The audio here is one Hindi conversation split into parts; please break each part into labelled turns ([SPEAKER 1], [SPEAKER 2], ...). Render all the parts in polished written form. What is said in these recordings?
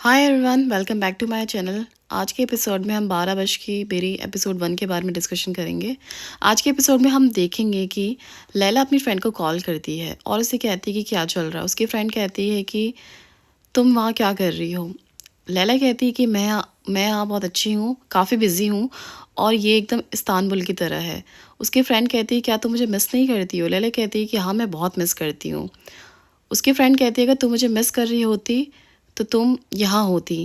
[SPEAKER 1] Hi everyone, welcome back to my channel. आज के एपिसोड में हम 12 वर्ष की बेरी एपिसोड 1 के बारे में डिस्कशन करेंगे। आज के एपिसोड में हम देखेंगे कि लैला अपनी फ्रेंड को कॉल करती है और उसे कहती है कि क्या चल रहा है। उसकी फ्रेंड कहती है कि तुम वहाँ क्या कर रही हो। लैला कहती है कि मैं यहाँ बहुत अच्छी हूँ, काफ़ी बिजी हूँ और ये एकदम इस्तांबुल की तरह है। उसकी फ्रेंड कहती है क्या तुम मुझे मिस नहीं करती हो। लैला कहती है कि हाँ, मैं बहुत मिस करती हूँ। उसकी फ्रेंड कहती है अगर तुम मुझे मिस कर रही होती तो तुम यहाँ होती।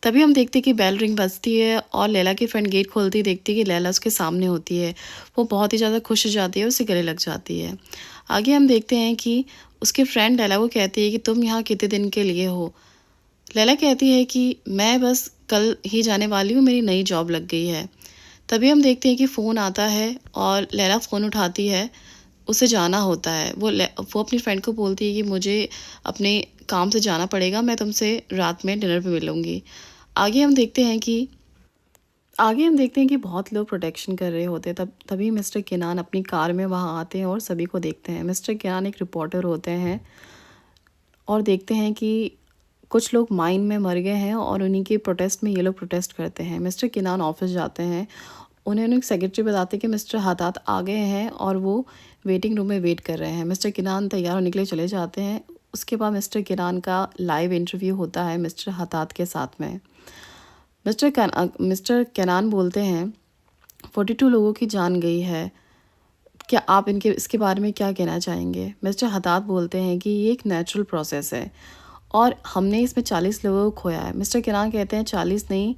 [SPEAKER 1] तभी हम देखते कि बेल रिंग बजती है और लैला की फ्रेंड गेट खोलती देखती कि लैला उसके सामने होती है। वो बहुत ही ज़्यादा खुश हो जाती है और उसे गले लग जाती है। आगे हम देखते हैं कि उसकी फ्रेंड लैला को कहती है कि तुम यहाँ कितने दिन के लिए हो। लैला कहती है कि मैं बस कल ही जाने वाली हूँ, मेरी नई जॉब लग गई है। तभी हम देखते हैं कि फ़ोन आता है और लैला फ़ोन उठाती है। उसे जाना होता है। वो अपनी फ्रेंड को बोलती है कि मुझे अपने काम से जाना पड़ेगा, मैं तुमसे रात में डिनर पे मिलूँगी। आगे हम देखते हैं कि आगे हम देखते हैं कि बहुत लोग प्रोटेक्शन कर रहे होते हैं। तभी मिस्टर केनान अपनी कार में वहाँ आते हैं और सभी को देखते हैं। मिस्टर केनान एक रिपोर्टर होते हैं और देखते हैं कि कुछ लोग माइन में मर गए हैं और उन्हीं के प्रोटेस्ट में ये लोग प्रोटेस्ट करते हैं। मिस्टर केनान ऑफिस जाते हैं। उन्हें सेक्रेटरी बताते हैं कि मिस्टर हतात आ गए हैं और वो वेटिंग रूम में वेट कर रहे हैं। मिस्टर किनान तैयार होने के लिए चले जाते हैं। उसके बाद मिस्टर किनान का लाइव इंटरव्यू होता है मिस्टर हतात के साथ में। मिस्टर केनान बोलते हैं 42 लोगों की जान गई है, क्या आप इसके बारे में क्या कहना चाहेंगे। मिस्टर हतात बोलते हैं कि ये एक नेचुरल प्रोसेस है और हमने इसमें 40 लोगों को खोया है। मिस्टर किनान कहते हैं 40 नहीं,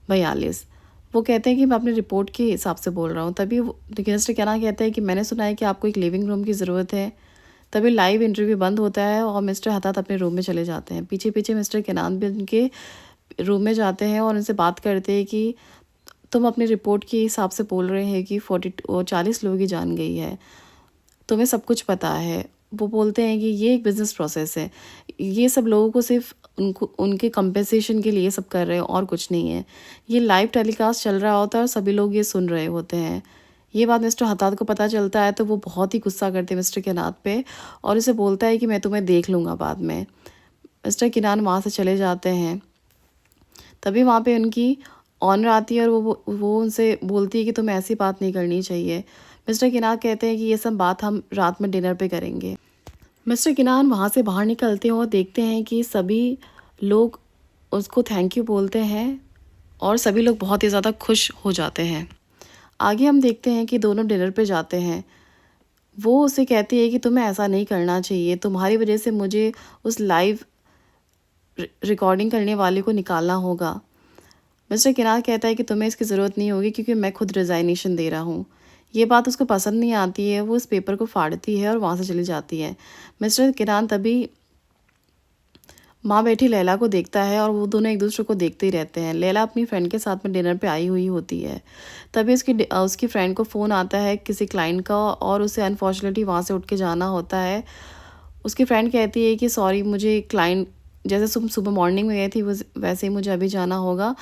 [SPEAKER 1] 42। वो कहते हैं कि मैं अपनी रिपोर्ट के हिसाब से बोल रहा हूँ। तभी मिस्टर किनान कहते हैं कि मैंने सुना है कि आपको एक लिविंग रूम की ज़रूरत है। तभी लाइव इंटरव्यू बंद होता है और मिस्टर हतात अपने रूम में चले जाते हैं। पीछे पीछे मिस्टर किनान भी उनके रूम में जाते हैं और उनसे बात करते हैं कि तुम अपनी रिपोर्ट के हिसाब से बोल रहे हैं कि 40 लोगों की जान गई है, तुम्हें सब कुछ पता है। वो बोलते हैं कि ये एक बिज़नेस प्रोसेस है, ये सब लोगों को सिर्फ उनको उनके कंपेंसेशन के लिए सब कर रहे हैं और कुछ नहीं है। ये लाइव टेलीकास्ट चल रहा होता है और सभी लोग ये सुन रहे होते हैं। ये बात मिस्टर हतात को पता चलता है तो वो बहुत ही गुस्सा करते हैं मिस्टर किनान पे और उसे बोलता है कि मैं तुम्हें देख लूँगा बाद में। मिस्टर किनान वहाँ से चले जाते हैं। तभी वहाँ पे उनकी ऑनर आती है और वो उनसे बोलती है कि तुम्हें ऐसी बात नहीं करनी चाहिए। मिस्टर किनान कहते हैं कि ये सब बात हम रात में डिनर पे करेंगे। मिस्टर किनान वहाँ से बाहर निकलते हैं और देखते हैं कि सभी लोग उसको थैंक यू बोलते हैं और सभी लोग बहुत ही ज़्यादा खुश हो जाते हैं। आगे हम देखते हैं कि दोनों डिनर पे जाते हैं। वो उसे कहती है कि तुम्हें ऐसा नहीं करना चाहिए, तुम्हारी वजह से मुझे उस लाइव रिकॉर्डिंग करने वाले को निकालना होगा। मिस्टर किनार कहता है कि तुम्हें इसकी ज़रूरत नहीं होगी क्योंकि मैं खुद रिज़ाइनेशन दे रहा हूँ। ये बात उसको पसंद नहीं आती है। वो उस पेपर को फाड़ती है और वहाँ से चली जाती है। मिस्टर किनान तभी माँ बैठी लैला को देखता है और वो दोनों एक दूसरे को देखते ही रहते हैं। लैला अपनी फ्रेंड के साथ में डिनर पे आई हुई होती है। तभी उसकी फ्रेंड को फ़ोन आता है किसी क्लाइंट का और उसे अनफॉर्चुनेटली वहाँ से उठ के जाना होता है। उसकी फ्रेंड कहती है कि सॉरी, मुझे क्लाइंट जैसे तुम सुबह मॉर्निंग में गई थी वैसे ही मुझे अभी जाना होगा,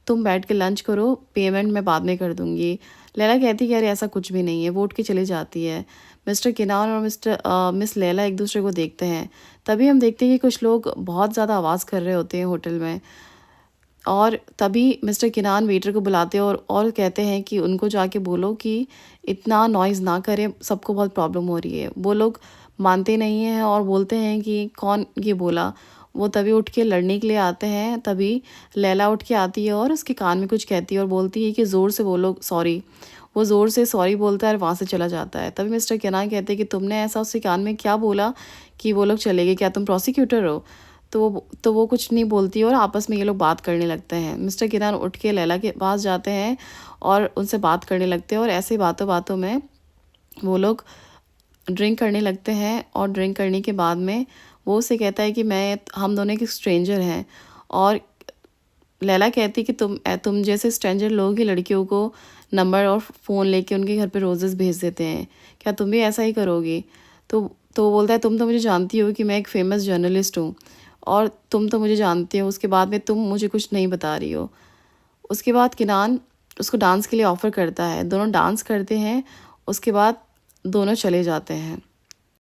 [SPEAKER 1] तुम बैठ के लंच करो, पेमेंट मैं बाद में कर दूँगी। लैला कहती है कि अरे ऐसा कुछ भी नहीं है। वो उठ के चली जाती है। मिस्टर किनान और मिस लैला एक दूसरे को देखते हैं। तभी हम देखते हैं कि कुछ लोग बहुत ज़्यादा आवाज़ कर रहे होते हैं होटल में और तभी मिस्टर किनान वेटर को बुलाते हैं और कहते हैं कि उनको जाके बोलो कि इतना नॉइज़ ना करें, सबको बहुत प्रॉब्लम हो रही है। वो लोग मानते नहीं हैं और बोलते हैं कि कौन ये बोला। वो तभी उठ के लड़ने के लिए आते हैं। तभी लैला उठ के आती है और उसके कान में कुछ कहती है और बोलती है कि ज़ोर से बोलो सॉरी। वो ज़ोर से सॉरी बोलता है और वहाँ से चला जाता है। तभी मिस्टर किनान कहते हैं कि तुमने ऐसा उसके कान में क्या बोला कि वो लोग चले गए, क्या तुम प्रोसिक्यूटर हो। तो वो कुछ नहीं बोलती और आपस में ये लोग बात करने लगते हैं। मिस्टर किनान उठ के लैला के पास जाते हैं और उनसे बात करने लगते हैं और ऐसे बातों बातों में वो लोग ड्रिंक करने लगते हैं और ड्रिंक करने के बाद में वो उसे कहता है कि हम दोनों एक स्ट्रेंजर हैं और लैला कहती है कि तुम जैसे स्ट्रेंजर लोग ही लड़कियों को नंबर और फ़ोन लेके उनके घर पे रोज़ेस भेज देते हैं, क्या तुम भी ऐसा ही करोगी। तो वो बोलता है तुम तो मुझे जानती हो कि मैं एक फ़ेमस जर्नलिस्ट हूँ और तुम तो मुझे जानते हो, उसके बाद में तुम मुझे कुछ नहीं बता रही हो। उसके बाद किनान उसको डांस के लिए ऑफ़र करता है। दोनों डांस करते हैं। उसके बाद दोनों चले जाते हैं।